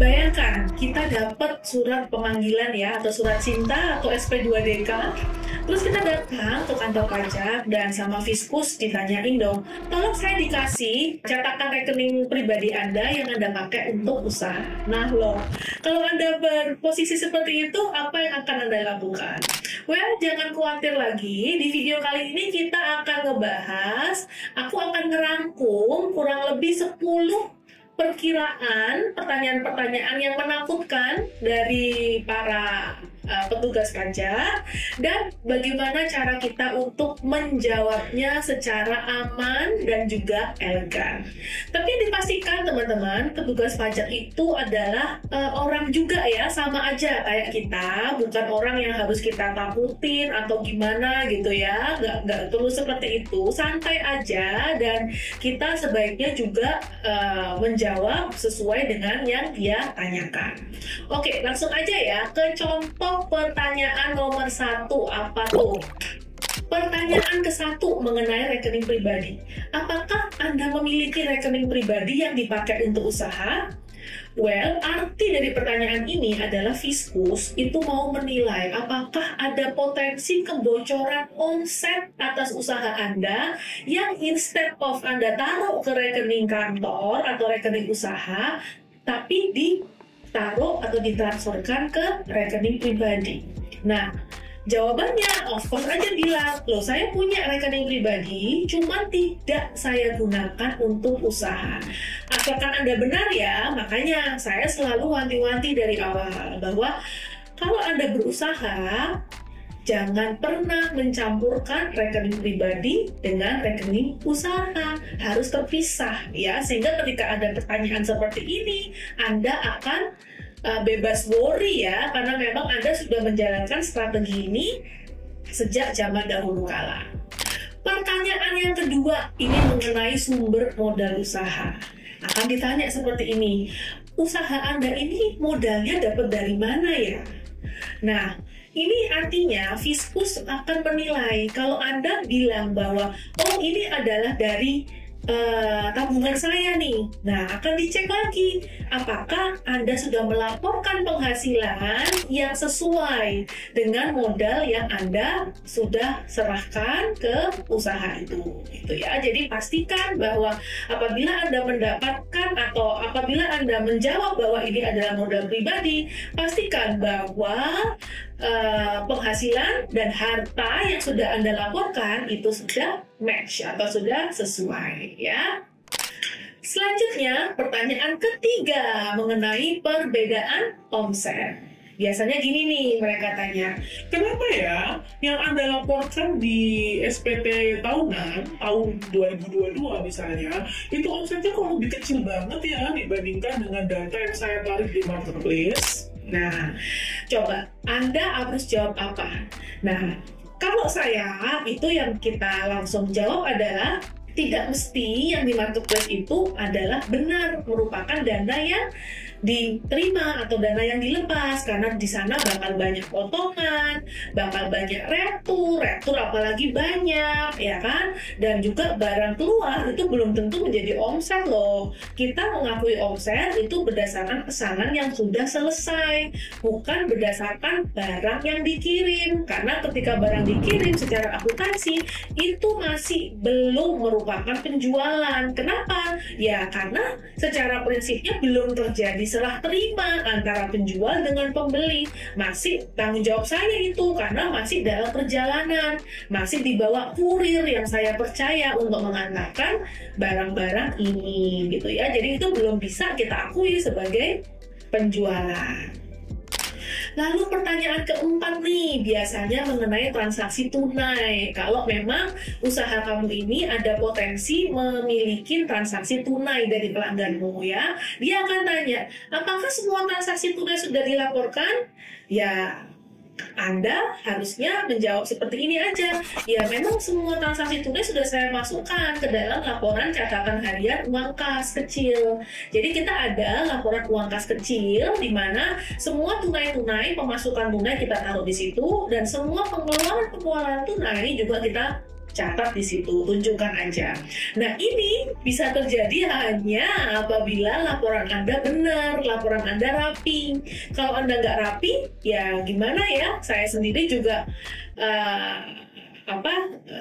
Bayangkan kita dapat surat pemanggilan ya, atau surat cinta atau SP2DK. Terus kita datang ke kantor pajak dan sama Fiskus ditanyain dong, tolong saya dikasih cetakan rekening pribadi Anda yang Anda pakai untuk usaha. Nah loh, kalau Anda berposisi seperti itu, apa yang akan Anda lakukan? Well, jangan khawatir lagi. Di video kali ini kita akan ngebahas, aku akan ngerangkum kurang lebih 10 perkiraan pertanyaan-pertanyaan yang menakutkan dari para petugas pajak dan bagaimana cara kita untuk menjawabnya secara aman dan juga elegan. Tapi dipastikan teman-teman, petugas pajak itu adalah orang juga ya, sama aja kayak kita, bukan orang yang harus kita takutin atau gimana gitu ya, nggak perlu seperti itu, santai aja dan kita sebaiknya juga menjawab sesuai dengan yang dia tanyakan. Oke, langsung aja ya ke contoh pertanyaan nomor 1. Apa tuh? Pertanyaan ke-1 mengenai rekening pribadi. Apakah Anda memiliki rekening pribadi yang dipakai untuk usaha? Well, arti dari pertanyaan ini adalah Fiskus itu mau menilai apakah ada potensi kebocoran omset atas usaha Anda yang instead of Anda taruh ke rekening kantor atau rekening usaha, tapi ditaruh atau ditransferkan ke rekening pribadi. Nah, jawabannya of course aja bilang, loh saya punya rekening pribadi, cuma tidak saya gunakan untuk usaha. Asalkan Anda benar ya, makanya saya selalu wanti-wanti dari awal bahwa kalau Anda berusaha, jangan pernah mencampurkan rekening pribadi dengan rekening usaha. Harus terpisah ya, sehingga ketika ada pertanyaan seperti ini, Anda akan bebas worry ya, karena memang Anda sudah menjalankan strategi ini sejak zaman dahulu kala. Pertanyaan yang kedua ini mengenai sumber modal usaha. Akan ditanya seperti ini, usaha Anda ini modalnya dapat dari mana ya? Nah, ini artinya Fiskus akan menilai kalau Anda bilang bahwa oh ini adalah dari tabungan saya nih. Nah, akan dicek lagi apakah Anda sudah melaporkan penghasilan yang sesuai dengan modal yang Anda sudah serahkan ke usaha itu. Gitu ya. Jadi pastikan bahwa apabila Anda mendapatkan atau apabila Anda menjawab bahwa ini adalah modal pribadi, pastikan bahwa penghasilan dan harta yang sudah Anda laporkan itu sudah match atau sudah sesuai ya. Selanjutnya, pertanyaan ketiga mengenai perbedaan omset. Biasanya gini nih, mereka tanya, Kenapa ya yang Anda laporkan di SPT tahunan tahun 2022 misalnya, itu omsetnya kok lebih kecil banget ya dibandingkan dengan data yang saya tarik di marketplace? nah, coba Anda harus jawab apa? Nah, kalau saya, itu yang kita langsung jawab adalah tidak mesti yang di marketplace itu adalah benar merupakan dana yang diterima atau dana yang dilepas, karena di sana bakal banyak potongan, bakal banyak retur apalagi banyak ya kan, dan juga barang keluar itu belum tentu menjadi omset loh. Kita mengakui omset itu berdasarkan pesanan yang sudah selesai, bukan berdasarkan barang yang dikirim, karena ketika barang dikirim secara akuntansi itu masih belum merupakan penjualan. Kenapa? Ya karena secara prinsipnya belum terjadi serah terima antara penjual dengan pembeli. Masih tanggung jawab saya itu karena masih dalam perjalanan, masih dibawa kurir yang saya percaya untuk mengantarkan barang-barang ini gitu ya. Jadi itu belum bisa kita akui sebagai penjualan. Lalu pertanyaan keempat nih, biasanya mengenai transaksi tunai. Kalau memang usaha kamu ini ada potensi memiliki transaksi tunai dari pelangganmu ya, dia akan tanya, apakah semua transaksi tunai sudah dilaporkan? Ya, Anda harusnya menjawab seperti ini aja. Ya memang semua transaksi tunai sudah saya masukkan ke dalam laporan catatan harian uang kas kecil. Jadi kita ada laporan uang kas kecil di mana semua tunai-tunai, pemasukan tunai kita taruh di situ, dan semua pengeluaran tunai juga kita catat di situ, tunjukkan aja. Nah, ini bisa terjadi hanya apabila laporan Anda benar, laporan Anda rapi. Kalau Anda nggak rapi, ya gimana ya? Saya sendiri juga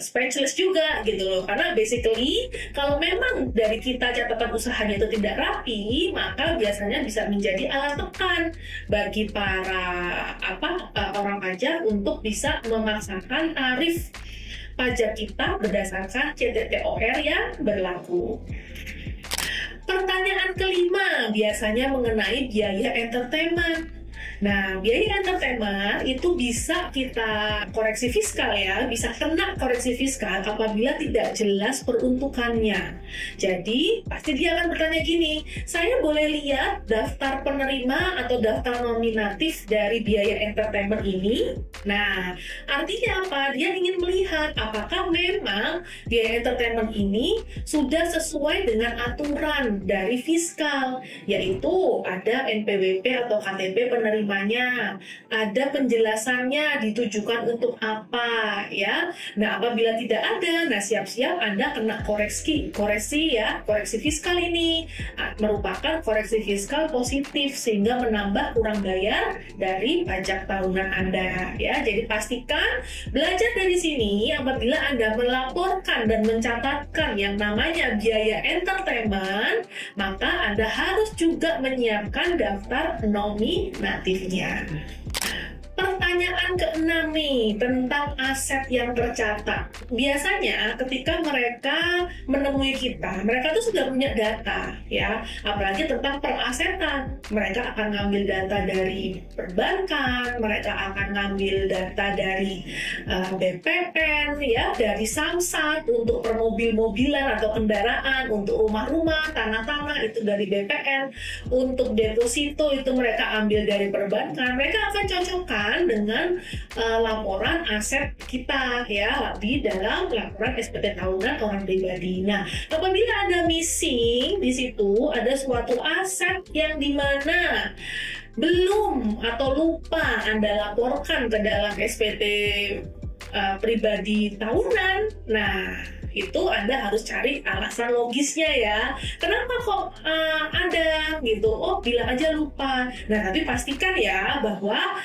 speechless juga gitu loh, karena basically kalau memang dari kita catatan usahanya itu tidak rapi, maka biasanya bisa menjadi alat tekan bagi para orang pajak untuk bisa memaksakan tarif pajak kita berdasarkan CTTOR yang berlaku. Pertanyaan kelima biasanya mengenai biaya entertainment. Nah, biaya entertainment itu bisa kita koreksi fiskal ya, bisa kena koreksi fiskal apabila tidak jelas peruntukannya. Jadi, pasti dia akan bertanya gini, saya boleh lihat daftar penerima atau daftar nominatif dari biaya entertainment ini? Nah, artinya apa? Dia ingin melihat apakah memang biaya entertainment ini sudah sesuai dengan aturan dari fiskal, yaitu ada NPWP atau KTP penerima, ada penjelasannya ditujukan untuk apa ya. Nah, apabila tidak ada, nah siap-siap Anda kena koreksi fiskal ini merupakan koreksi fiskal positif sehingga menambah kurang bayar dari pajak tahunan Anda ya. Jadi pastikan belajar dari sini apabila Anda melaporkan dan mencatatkan yang namanya biaya entertainment, maka Anda harus juga menyiapkan daftar nominatif. Pertanyaan keenam nih tentang aset yang tercatat. Biasanya ketika mereka menemui kita, mereka tuh sudah punya data ya, apalagi tentang perasetan. Mereka akan ngambil data dari perbankan, mereka akan ngambil data dari BPN ya, dari Samsat untuk permobil-mobilan atau kendaraan, untuk rumah-rumah, tanah-tanah itu dari BPN, untuk deposito itu mereka ambil dari perbankan. Mereka akan cocokkan dengan laporan aset kita ya di dalam laporan SPT tahunan orang pribadi. Nah, apabila ada missing di situ, ada suatu aset yang dimana belum atau lupa Anda laporkan ke dalam SPT pribadi tahunan, nah itu Anda harus cari alasan logisnya ya. Kenapa kok ada gitu? Oh, bilang aja lupa. Nah, tapi pastikan ya bahwa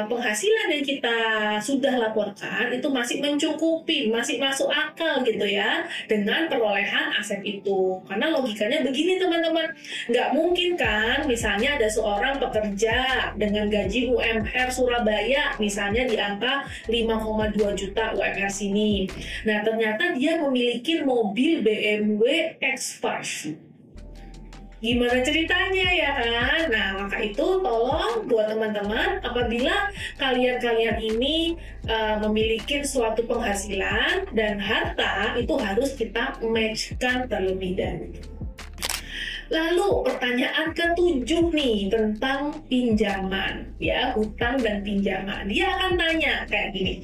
penghasilan yang kita sudah laporkan itu masih mencukupi, masih masuk akal gitu ya dengan perolehan aset itu. Karena logikanya begini teman-teman, nggak mungkin kan misalnya ada seorang pekerja dengan gaji UMR Surabaya misalnya di angka 5,2 juta UMR sini. Nah, ternyata dia memiliki mobil BMW X5. Gimana ceritanya ya kan? Nah, maka itu tolong buat teman-teman, apabila kalian ini memiliki suatu penghasilan dan harta, itu harus kita matchkan terlebih dahulu. Lalu pertanyaan ketujuh nih tentang pinjaman ya, hutang dan pinjaman. Dia akan tanya kayak gini,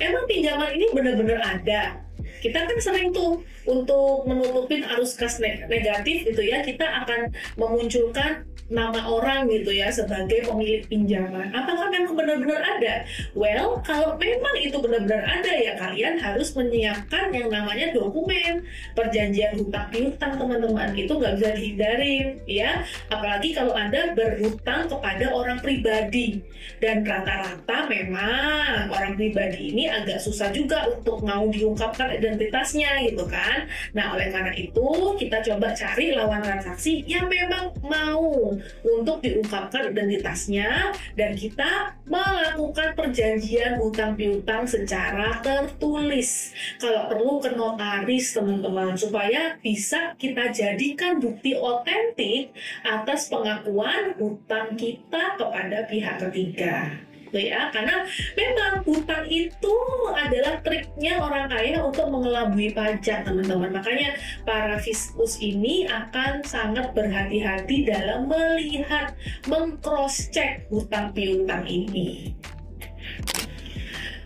emang pinjaman ini benar-benar ada? Kita kan sering tuh untuk menutupin arus kas negatif gitu ya, kita akan memunculkan nama orang gitu ya sebagai pemilik pinjaman. Apakah memang benar-benar ada? Well, kalau memang itu benar-benar ada ya kalian harus menyiapkan yang namanya dokumen perjanjian hutang piutang teman-teman. Itu nggak bisa dihindarin ya. Apalagi kalau Anda berhutang kepada orang pribadi, dan rata-rata memang orang pribadi ini agak susah juga untuk mau diungkapkan identitasnya gitu kan. Nah, oleh karena itu kita coba cari lawan transaksi yang memang mau untuk diungkapkan identitasnya, dan kita melakukan perjanjian hutang piutang secara tertulis, kalau perlu ke notaris teman-teman, supaya bisa kita jadikan bukti otentik atas pengakuan hutang kita kepada pihak ketiga ya. Karena memang hutang itu adalah triknya orang kaya untuk mengelabui pajak teman-teman. Makanya para fiskus ini akan sangat berhati-hati dalam melihat, meng-cross check hutang piutang ini.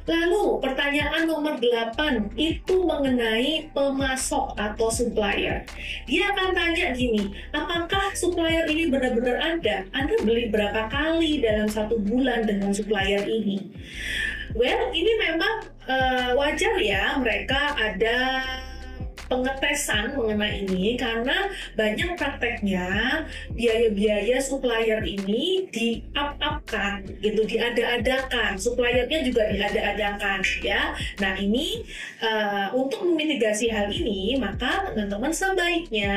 Lalu pertanyaan nomor 8 itu mengenai pemasok atau supplier. Dia akan tanya gini, apakah supplier ini benar-benar ada? Anda beli berapa kali dalam satu bulan dengan supplier ini? Well, ini memang wajar ya mereka ada pengetesan mengenai ini karena banyak prakteknya biaya-biaya supplier ini di-up-upkan gitu, diada-adakan, suppliernya juga diada-adakan ya. Nah ini untuk memitigasi hal ini maka teman-teman sebaiknya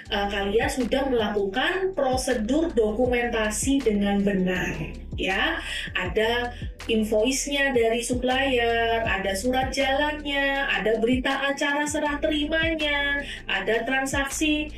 kalian sudah melakukan prosedur dokumentasi dengan benar ya. Ada invoice-nya dari supplier, ada surat jalannya, ada berita acara serah terimanya, ada transaksi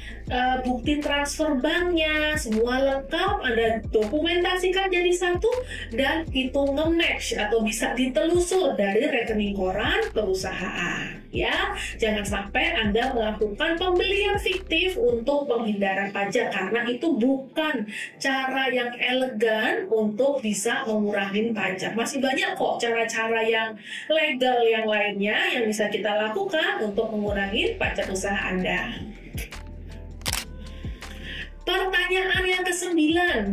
bukti transfer banknya, semua lengkap, Anda dokumentasikan jadi satu dan itu nge-match atau bisa ditelusur dari rekening koran perusahaan ya. Jangan sampai Anda melakukan pembelian fiktif untuk penghindaran pajak karena itu bukan cara yang elegan untuk bisa mengurangi pajak. Masih banyak kok cara-cara yang legal yang lainnya yang bisa kita lakukan untuk mengurangi pajak usaha Anda. Pertanyaan yang ke-9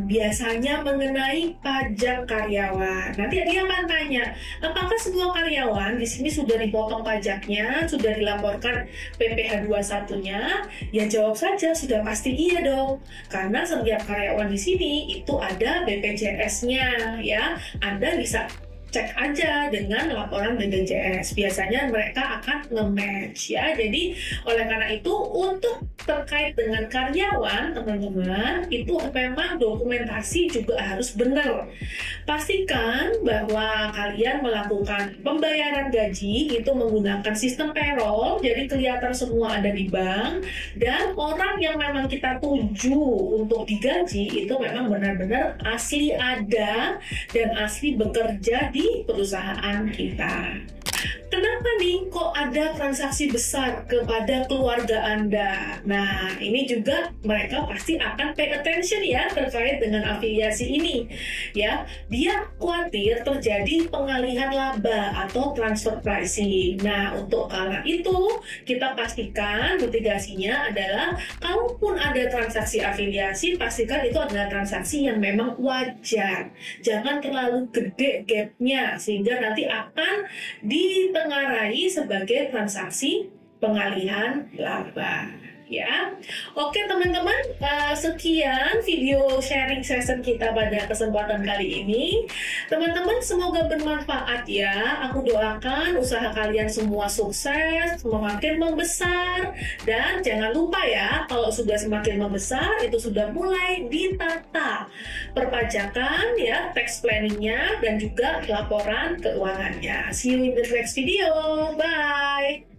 biasanya mengenai pajak karyawan. Nanti dia akan tanya, apakah semua karyawan di sini sudah dipotong pajaknya, sudah dilaporkan PPh 21-nya? Ya jawab saja, sudah pasti iya dong. Karena setiap karyawan di sini itu ada BPJS-nya ya. Anda bisa cek aja dengan laporan BPJS. Biasanya mereka akan nge-match ya. Jadi oleh karena itu untuk terkait dengan karyawan teman-teman itu memang dokumentasi juga harus benar. Pastikan bahwa kalian melakukan pembayaran gaji itu menggunakan sistem payroll, jadi kelihatan semua ada di bank, dan orang yang memang kita tuju untuk digaji itu memang benar-benar asli ada dan asli bekerja di perusahaan kita. Kenapa nih kok ada transaksi besar kepada keluarga Anda? Nah, ini juga mereka pasti akan pay attention ya terkait dengan afiliasi ini. Ya, dia khawatir terjadi pengalihan laba atau transfer pricing. Nah, untuk karena itu kita pastikan mitigasinya adalah kalaupun ada transaksi afiliasi, pastikan itu adalah transaksi yang memang wajar. Jangan terlalu gede gapnya sehingga nanti akan ditengarai sebagai transaksi pengalihan laba ya. Oke teman-teman, sekian video sharing session kita pada kesempatan kali ini. Teman-teman semoga bermanfaat ya. Aku doakan usaha kalian semua sukses, semakin membesar, dan jangan lupa ya kalau sudah semakin membesar itu sudah mulai ditata perpajakan ya, tax planningnya dan juga laporan keuangannya. See you in the next video. Bye.